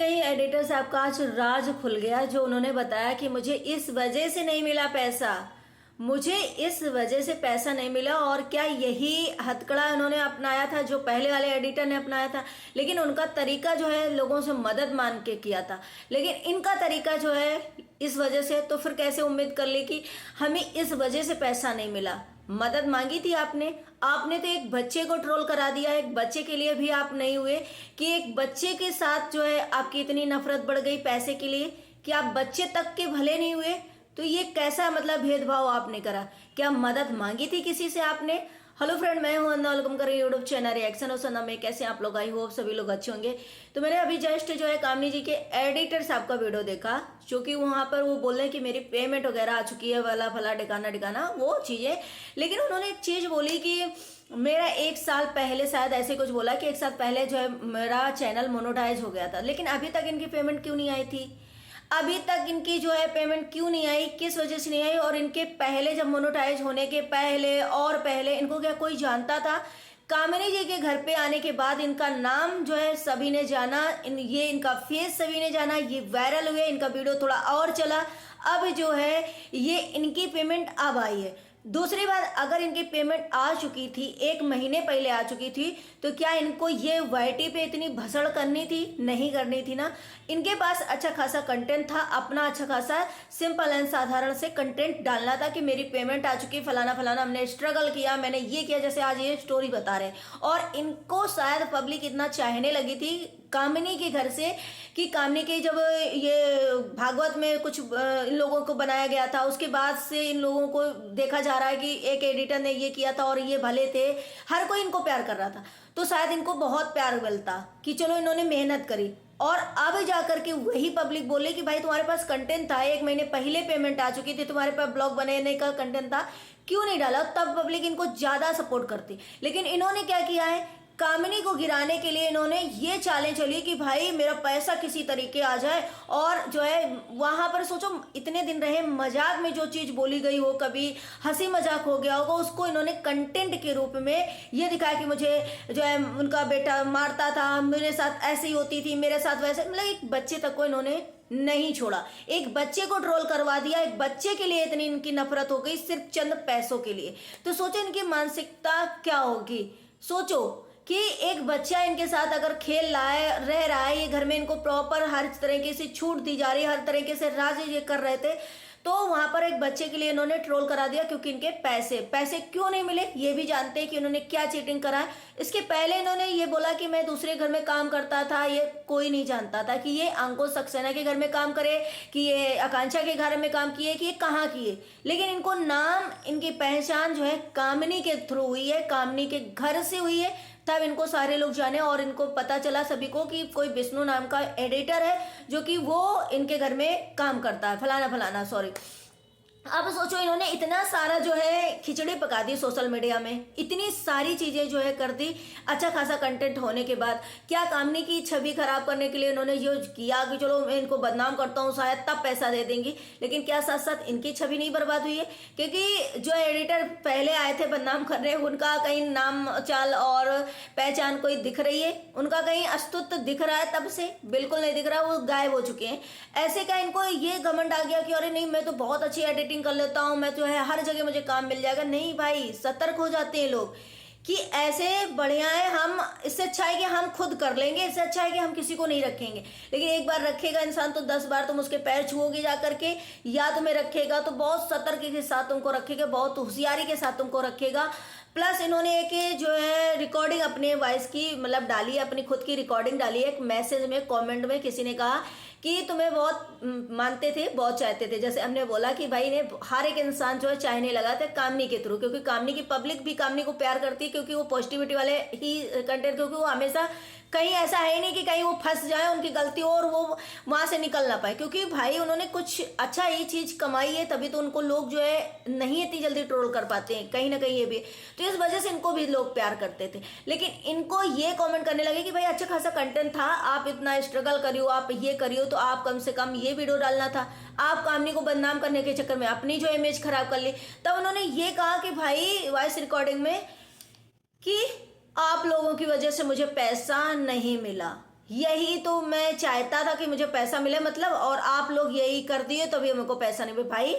कहीं एडिटर साहब का आज राज खुल गया, जो उन्होंने बताया कि मुझे इस वजह से नहीं मिला पैसा, मुझे इस वजह से पैसा नहीं मिला। और क्या यही हथकड़ा उन्होंने अपनाया था जो पहले वाले एडिटर ने अपनाया था? लेकिन उनका तरीका जो है लोगों से मदद मांग के किया था, लेकिन इनका तरीका जो है इस वजह से, तो फिर कैसे उम्मीद कर ली कि हमें इस वजह से पैसा नहीं मिला? मदद मांगी थी आपने तो एक बच्चे को ट्रोल करा दिया। एक बच्चे के लिए भी आप नहीं हुए कि एक बच्चे के साथ जो है आपकी इतनी नफरत बढ़ गई पैसे के लिए कि आप बच्चे तक के भले नहीं हुए। तो ये कैसा मतलब भेदभाव आपने करा? क्या मदद मांगी थी किसी से आपने? हेलो फ्रेंड, मैं हूं अंदा, वेलकम कर रही हूँ यूट्यूब चैनल रिएक्शन और सना में। कैसे आप लोग? आई होप सभी लोग अच्छे होंगे। तो मैंने अभी जस्ट जो है कामनी जी के एडिटर साहब का वीडियो देखा, जो कि वहां पर वो बोल रहे हैं कि मेरी पेमेंट वगैरह आ चुकी है, वाला फला ठिकाना वो चीजें। लेकिन उन्होंने एक चीज बोली कि मेरा 1 साल पहले, शायद ऐसे कुछ बोला कि 1 साल पहले जो है मेरा चैनल मोनेटाइज हो गया था, लेकिन अभी तक इनकी पेमेंट क्यों नहीं आई थी? अभी तक इनकी जो है पेमेंट क्यों नहीं आई? किस वजह से नहीं आई? और इनके पहले, जब मोनेटाइज होने के पहले और पहले, इनको क्या कोई जानता था? कामिनी जी के घर पे आने के बाद इनका नाम जो है सभी ने जाना, ये इनका फेस सभी ने जाना, ये वायरल हुए, इनका वीडियो थोड़ा और चला। अब जो है ये इनकी पेमेंट अब आई है। दूसरी बात, अगर इनकी पेमेंट आ चुकी थी, 1 महीने पहले आ चुकी थी, तो क्या इनको ये वाईटी पे इतनी भसड़ करनी थी? नहीं करनी थी ना। इनके पास अच्छा खासा कंटेंट था, अपना अच्छा खासा सिंपल एंड साधारण से कंटेंट डालना था कि मेरी पेमेंट आ चुकी, फलाना फलाना, हमने स्ट्रगल किया, मैंने ये किया, जैसे आज ये स्टोरी बता रहे। और इनको शायद पब्लिक इतना चाहने लगी थी कामिनी के घर से कि कामिनी के जब ये भागवत में कुछ इन लोगों को बनाया गया था, उसके बाद से इन लोगों को देखा जा रहा है कि एक एडिटर ने ये किया था और ये भले थे, हर कोई इनको प्यार कर रहा था। तो शायद इनको बहुत प्यार मिलता कि चलो इन्होंने मेहनत करी। और अब जाकर के वही पब्लिक बोले कि भाई तुम्हारे पास कंटेंट था, 1 महीने पहले पेमेंट आ चुकी थी, तुम्हारे पास ब्लॉग बनाने का कंटेंट था, क्यों नहीं डाला? तब पब्लिक इनको ज्यादा सपोर्ट करती। लेकिन इन्होंने क्या किया है, कामिनी को गिराने के लिए इन्होंने ये चालें चली कि भाई मेरा पैसा किसी तरीके आ जाए। और जो है वहां पर सोचो, इतने दिन रहे, मजाक में जो चीज बोली गई हो, कभी हंसी मजाक हो गया होगा, उसको इन्होंने कंटेंट के रूप में ये दिखाया कि मुझे जो है उनका बेटा मारता था, मेरे साथ ऐसी होती थी, मेरे साथ वैसे, मतलब एक बच्चे तक को इन्होंने नहीं छोड़ा। एक बच्चे को ट्रोल करवा दिया, एक बच्चे के लिए इतनी इनकी नफरत हो गई सिर्फ चंद पैसों के लिए। तो सोचो इनकी मानसिकता क्या होगी। सोचो कि एक बच्चा इनके साथ अगर खेल रहा है, रह रहा है, ये घर में इनको प्रॉपर हर तरीके से छूट दी जा रही है, हर तरीके से राजी ये कर रहे थे, तो वहां पर एक बच्चे के लिए इन्होंने ट्रोल करा दिया क्योंकि इनके पैसे क्यों नहीं मिले ये भी जानते हैं कि उन्होंने क्या चीटिंग करा है। इसके पहले इन्होंने ये बोला कि मैं दूसरे घर में काम करता था, ये कोई नहीं जानता था कि ये अंकुश सक्सेना के घर में काम करे, कि ये आकांक्षा के घर में काम किए, कि ये कहाँ किए। लेकिन इनको नाम, इनकी पहचान जो है कामिनी के थ्रू हुई है, कामिनी के घर से हुई है, तब इनको सारे लोग जाने और इनको पता चला सभी को कि कोई विष्णु नाम का एडिटर है जो कि वो इनके घर में काम करता है, फलाना फलाना, सॉरी। अब सोचो इन्होंने इतना सारा जो है खिचड़ी पका दी सोशल मीडिया में, इतनी सारी चीजें जो है कर दी अच्छा खासा कंटेंट होने के बाद। क्या कामनी की छवि खराब करने के लिए इन्होंने जो किया कि चलो मैं इनको बदनाम करता हूँ, शायद तब पैसा दे देंगी। लेकिन क्या साथ साथ इनकी छवि नहीं बर्बाद हुई है? क्योंकि जो एडिटर पहले आए थे बदनाम करने, उनका कहीं नाम चाल और पहचान कोई दिख रही है? उनका कहीं अस्तित्व दिख रहा है? तब से बिल्कुल नहीं दिख रहा, वो गायब हो चुके हैं। ऐसे क्या इनको ये घमंड आ गया कि अरे नहीं मैं तो बहुत अच्छी एडिटिंग कर लेता हूं, मैं जो है हर जगह मुझे काम मिल जाएगा? नहीं भाई, सतर्क हो जाते हैं लोग कि ऐसे बढ़िया है, हम इससे अच्छा है कि हम खुद कर लेंगे, इससे अच्छा है कि हम किसी को नहीं रखेंगे। लेकिन एक बार रखेगा इंसान तो 10 बार तुम उसके पैर छुओगे जा करके, या तुम्हें रखेगा तो बहुत सतर्क के साथ तुमको रखेगा, बहुत होशियारी के साथ तुमको रखेगा। प्लस इन्होंने एक जो है रिकॉर्डिंग अपने वॉइस की मतलब डाली है, अपनी खुद की रिकॉर्डिंग डाली है। एक मैसेज में, कमेंट में किसी ने कहा कि तुम्हें बहुत मानते थे, बहुत चाहते थे। जैसे हमने बोला कि भाई ने हर एक इंसान जो है चाहने लगा था कामनी के थ्रू, क्योंकि कामनी की पब्लिक भी कामनी को प्यार करती है, क्योंकि वो पॉजिटिविटी वाले ही कंटेंट, क्योंकि वो हमेशा कहीं ऐसा है ही नहीं कि कहीं वो फंस जाए, उनकी गलती हो और वो वहां से निकल ना पाए। क्योंकि भाई उन्होंने कुछ अच्छा ही चीज कमाई है, तभी तो उनको लोग जो है नहीं इतनी जल्दी ट्रोल कर पाते हैं, कहीं ना कहीं ये भी। तो इस वजह से इनको भी लोग प्यार करते थे। लेकिन इनको ये कमेंट करने लगे कि भाई अच्छा खासा कंटेंट था, आप इतना स्ट्रगल करियो, आप ये करियो, तो आप कम से कम ये वीडियो डालना था। आप कामनी को बदनाम करने के चक्कर में अपनी जो इमेज खराब कर ली। तब उन्होंने ये कहा कि भाई वॉइस रिकॉर्डिंग में कि आप लोगों की वजह से मुझे पैसा नहीं मिला। यही तो मैं चाहता था कि मुझे पैसा मिले, मतलब, और आप लोग यही कर दिए तो अभी मेरे को पैसा नहीं मिले। भाई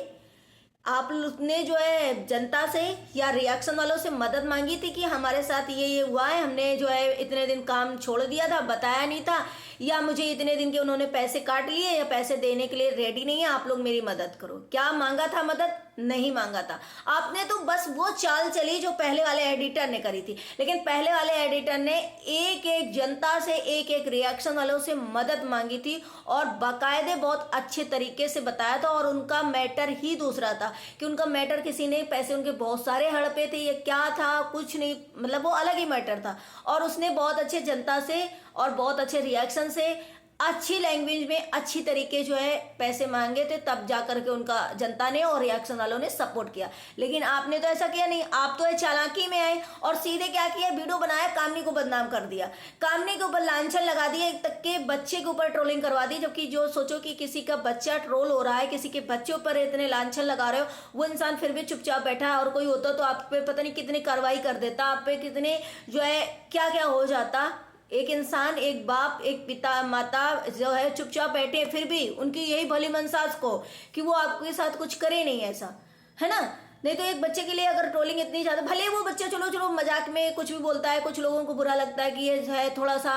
आप लोग ने जो है जनता से या रिएक्शन वालों से मदद मांगी थी कि हमारे साथ ये हुआ है, हमने जो है इतने दिन काम छोड़ दिया था, बताया नहीं था, या मुझे इतने दिन के उन्होंने पैसे काट लिए या पैसे देने के लिए रेडी नहीं है, आप लोग मेरी मदद करो। क्या मांगा था मदद? नहीं मांगा था। आपने तो बस वो चाल चली जो पहले वाले एडिटर ने करी थी, लेकिन पहले वाले एडिटर ने एक एक जनता से, एक एक रिएक्शन वालों से मदद मांगी थी और बाकायदे बहुत अच्छे तरीके से बताया था। और उनका मैटर ही दूसरा था कि उनका मैटर किसी ने पैसे उनके बहुत सारे हड़पे थे, ये क्या था कुछ नहीं, मतलब वो अलग ही मैटर था। और उसने बहुत अच्छे जनता से और बहुत अच्छे रिएक्शन से अच्छी लैंग्वेज में अच्छी तरीके जो है पैसे मांगे थे, तब जाकर के उनका जनता ने और रिएक्शन वालों ने सपोर्ट किया। लेकिन आपने तो ऐसा किया नहीं, आप तो चालाकी में आए और सीधे क्या किया, वीडियो बनाया, कामनी को बदनाम कर दिया, कामनी के ऊपर लांछन लगा दिया, एक तक के बच्चे के ऊपर ट्रोलिंग करवा दी। जबकि जो सोचो कि किसी का बच्चा ट्रोल हो रहा है, किसी के बच्चे ऊपर इतने लांछन लगा रहे हो, वो इंसान फिर भी चुपचाप बैठा है। और कोई होता तो आप पे पता नहीं कितनी कार्रवाई कर देता, आप पे कितने जो है क्या क्या हो जाता। एक इंसान, एक बाप, एक पिता माता जो है चुपचाप बैठे, फिर भी उनकी यही भली मनसाज को कि वो आपके साथ कुछ करे नहीं, ऐसा है ना। नहीं तो एक बच्चे के लिए अगर ट्रोलिंग इतनी ज्यादा, भले वो बच्चा चलो मजाक में कुछ भी बोलता है, कुछ लोगों को बुरा लगता है कि ये है थोड़ा सा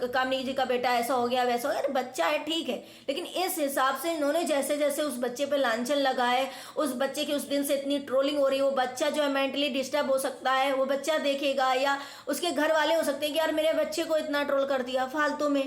कामनी जी का बेटा ऐसा हो गया वैसा हो गया, बच्चा है ठीक है, लेकिन इस हिसाब से इन्होंने जैसे जैसे उस बच्चे पे लांछन लगाए, उस बच्चे की उस दिन से इतनी ट्रोलिंग हो रही है, वो बच्चा जो है मेंटली डिस्टर्ब हो सकता है, वो बच्चा देखेगा या उसके घर वाले हो सकते हैं कि यार मेरे बच्चे को इतना ट्रोल कर दिया फालतू में।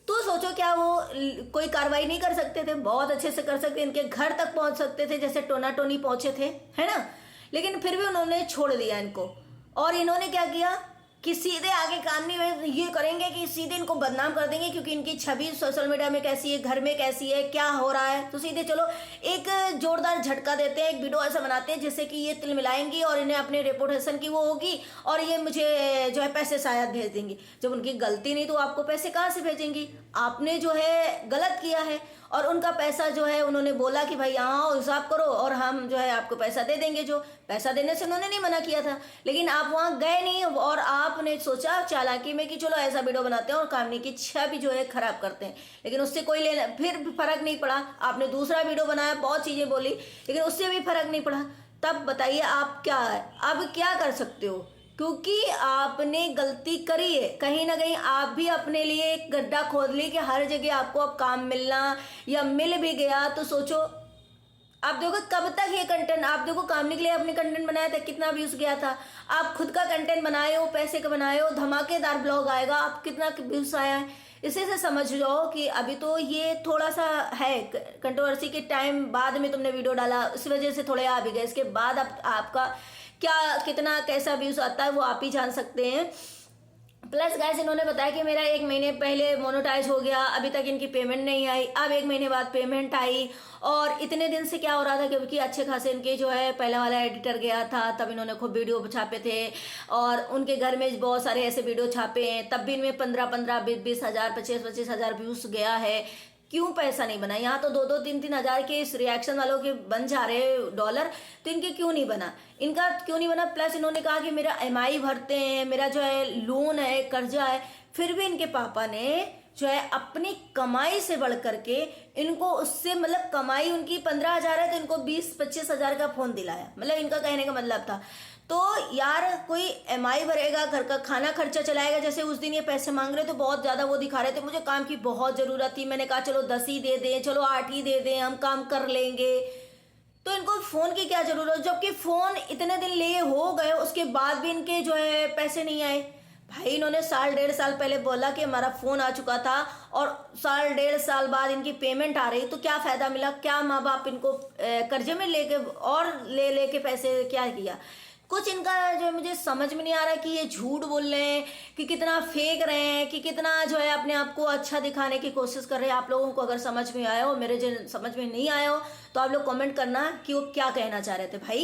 तो सोचो क्या वो कोई कार्रवाई नहीं कर सकते थे? बहुत अच्छे से कर सकते, इनके घर तक पहुंच सकते थे जैसे टोना टोनी पहुंचे थे, है ना। लेकिन फिर भी उन्होंने छोड़ दिया इनको। और इन्होंने क्या किया कि सीधे आगे कामनी में ये करेंगे कि सीधे इनको बदनाम कर देंगे, क्योंकि इनकी छवि सोशल मीडिया में कैसी है, घर में कैसी है, क्या हो रहा है। तो सीधे चलो एक जोरदार झटका देते हैं, एक वीडियो ऐसा बनाते हैं जिससे कि ये तिल मिलाएंगी और इन्हें अपने रेपुटेशन की वो होगी और ये मुझे जो है पैसे शायद भेज देंगी। जब उनकी गलती नहीं तो आपको पैसे कहाँ से भेजेंगी? आपने जो है गलत किया है। और उनका पैसा जो है उन्होंने बोला कि भाई यहाँ हिसाब करो और हम जो है आपको पैसा दे देंगे, जो पैसा देने से उन्होंने नहीं मना किया था। लेकिन आप वहाँ गए नहीं और आपने सोचा चालाकी में कि चलो ऐसा वीडियो बनाते हैं और कामनी की छवि जो है खराब करते हैं, लेकिन उससे कोई लेना फिर भी फर्क नहीं पड़ा। आपने दूसरा वीडियो बनाया, बहुत चीजें बोली, लेकिन उससे भी फर्क नहीं पड़ा। तब बताइए आप क्या है, अब क्या कर सकते हो? क्योंकि आपने गलती करी है, कहीं ना कहीं आप भी अपने लिए एक गड्ढा खोद ली कि हर जगह आपको अब काम मिलना, या मिल भी गया तो सोचो आप देखो कब तक ये कंटेंट, आप देखो कामनी के लिए आपने कंटेंट बनाया था, कितना व्यूज गया था। आप खुद का कंटेंट बनाए हो, पैसे का बनाए हो, धमाकेदार ब्लॉग आएगा, आप कितना व्यूज आया है। इसी से समझ जाओ कि अभी तो ये थोड़ा सा है कंट्रोवर्सी के टाइम बाद में तुमने वीडियो डाला, इस वजह से थोड़े आ भी गए। इसके बाद आपका क्या कितना कैसा व्यूज आता है वो आप ही जान सकते हैं। प्लस गाइस इन्होंने बताया कि मेरा 1 महीने पहले मोनेटाइज हो गया, अभी तक इनकी पेमेंट नहीं आई, अब 1 महीने बाद पेमेंट आई। और इतने दिन से क्या हो रहा था, क्योंकि अच्छे खासे इनके जो है पहला वाला एडिटर गया था, तब इन्होंने खूब वीडियो छापे थे और उनके घर में बहुत सारे ऐसे वीडियो छापे हैं, तब भी इनमें 15-15, 20-20 हजार, 25-25 हजार व्यूज गया है। क्यों पैसा नहीं बना? यहाँ तो 2-2, 3-3 हजार के इस रिएक्शन वालों के बन जा रहे डॉलर, तो इनके क्यों नहीं बना? इनका क्यों नहीं बना? प्लस इन्होंने कहा कि मेरा EMI भरते हैं, मेरा जो है लोन है, कर्जा है, फिर भी इनके पापा ने जो है अपनी कमाई से बढ़ करके इनको उससे, मतलब कमाई उनकी 15 हजार है तो इनको 20-25 हजार का फोन दिलाया। मतलब इनका कहने का मतलब था तो यार कोई EMI भरेगा, घर का खाना खर्चा चलाएगा। जैसे उस दिन ये पैसे मांग रहे तो बहुत ज्यादा वो दिखा रहे थे, मुझे काम की बहुत जरूरत थी, मैंने कहा चलो 10 ही दे दें, चलो 8 ही दे दें, हम काम कर लेंगे। तो इनको फोन की क्या जरूरत, जबकि फोन इतने दिन लिए हो गए उसके बाद भी इनके जो है पैसे नहीं आए। भाई इन्होंने 1.5 साल पहले बोला कि हमारा फोन आ चुका था और 1.5 साल बाद इनकी पेमेंट आ रही, तो क्या फायदा मिला? क्या माँ बाप इनको कर्जे में लेके और ले लेके पैसे क्या किया? कुछ इनका जो मुझे समझ में नहीं आ रहा कि ये झूठ बोल रहे हैं कि कितना फेंक रहे हैं, कि कितना जो है अपने आप को अच्छा दिखाने की कोशिश कर रहे हैं। आप लोगों को अगर समझ में आया हो, मेरे जो समझ में नहीं आया हो तो आप लोग कमेंट करना कि वो क्या कहना चाह रहे थे। भाई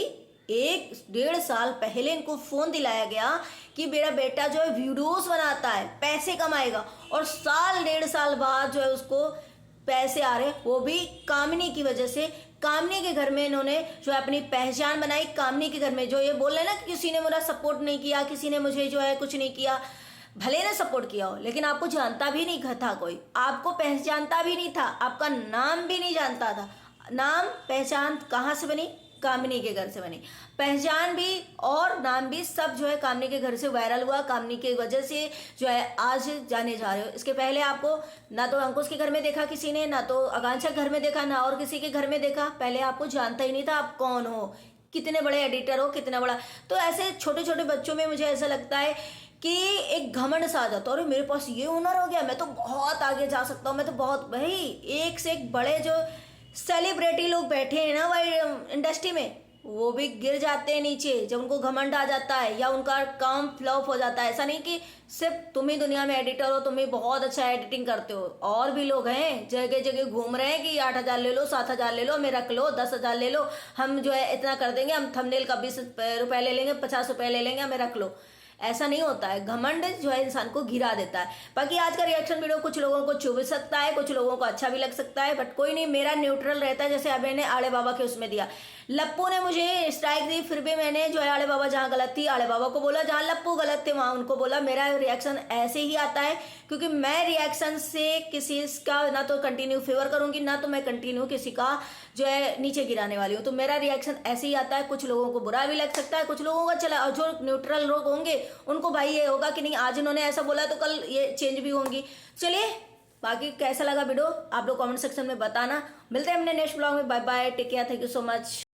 1-1.5 साल पहले इनको फोन दिलाया गया कि मेरा बेटा जो है वीडियोस बनाता है, पैसे कमाएगा, और 1.5 साल बाद जो है उसको पैसे आ रहे, वो भी कामनी की वजह से। कामनी के घर में इन्होंने जो है अपनी पहचान बनाई। कामनी के घर में जो ये बोल रहे हैं ना कि किसी ने मेरा सपोर्ट नहीं किया, किसी ने मुझे जो है कुछ नहीं किया, भले ने सपोर्ट किया हो, लेकिन आपको जानता भी नहीं था, कोई आपको पहचानता भी नहीं था, आपका नाम भी नहीं जानता था। नाम पहचान कहाँ से बनी? कामिनी के घर से बनी। पहचान भी और नाम भी सब जो है कामिनी के घर से वायरल हुआ। कामिनी की वजह से जो है आज जाने जा रहे हो। इसके पहले आपको ना तो अंकुश के घर में देखा किसी ने, ना तो आकांक्षा घर में देखा, ना और किसी के घर में देखा। पहले आपको जानता ही नहीं था आप कौन हो, कितने बड़े एडिटर हो, कितना बड़ा। तो ऐसे छोटे छोटे बच्चों में मुझे ऐसा लगता है कि एक घमंड सा आ जाता है, अरे मेरे पास ये हुनर हो गया, मैं तो बहुत आगे जा सकता हूँ, मैं तो बहुत। भाई एक से एक बड़े जो सेलिब्रिटी लोग बैठे हैं ना भाई इंडस्ट्री में, वो भी गिर जाते हैं नीचे जब उनको घमंड आ जाता है या उनका काम फ्लॉप हो जाता है। ऐसा नहीं कि सिर्फ तुम ही दुनिया में एडिटर हो, तुम ही बहुत अच्छा एडिटिंग करते हो, और भी लोग हैं जगह जगह घूम रहे हैं कि 8,000 ले लो, 7,000 ले लो, मेरा रख लो, 10,000 ले लो, हम जो है इतना कर देंगे, हम थंबनेल का 20 रुपए ले लेंगे, 50 रुपए ले लेंगे, हमें रख लो। ऐसा नहीं होता है। घमंड जो है इंसान को गिरा देता है। बाकी आज का रिएक्शन वीडियो कुछ लोगों को चुभ सकता है, कुछ लोगों को अच्छा भी लग सकता है, बट कोई नहीं, मेरा न्यूट्रल रहता है। जैसे अभी ने आड़े बाबा के उसमें दिया, लप्पू ने मुझे स्ट्राइक दी, फिर भी मैंने जो है आड़े बाबा जहाँ गलत थी आड़े बाबा को बोला, जहाँ लप्पू गलत थे वहां उनको बोला। मेरा रिएक्शन ऐसे ही आता है, क्योंकि मैं रिएक्शन से किसी का ना तो कंटिन्यू फेवर करूंगी, ना तो मैं कंटिन्यू किसी का जो है नीचे गिराने वाली हूँ। तो मेरा रिएक्शन ऐसे ही आता है। कुछ लोगों को बुरा भी लग सकता है, कुछ लोगों का चला, और जो न्यूट्रल लोग होंगे उनको भाई ये होगा कि नहीं आज इन्होंने ऐसा बोला तो कल ये चेंज भी होंगी। चलिए, बाकी कैसा लगा वीडियो आप लोग कमेंट सेक्शन में बताना। मिलते हैं अपने नेक्स्ट ब्लॉग में। Bye bye, take care, thank you so much.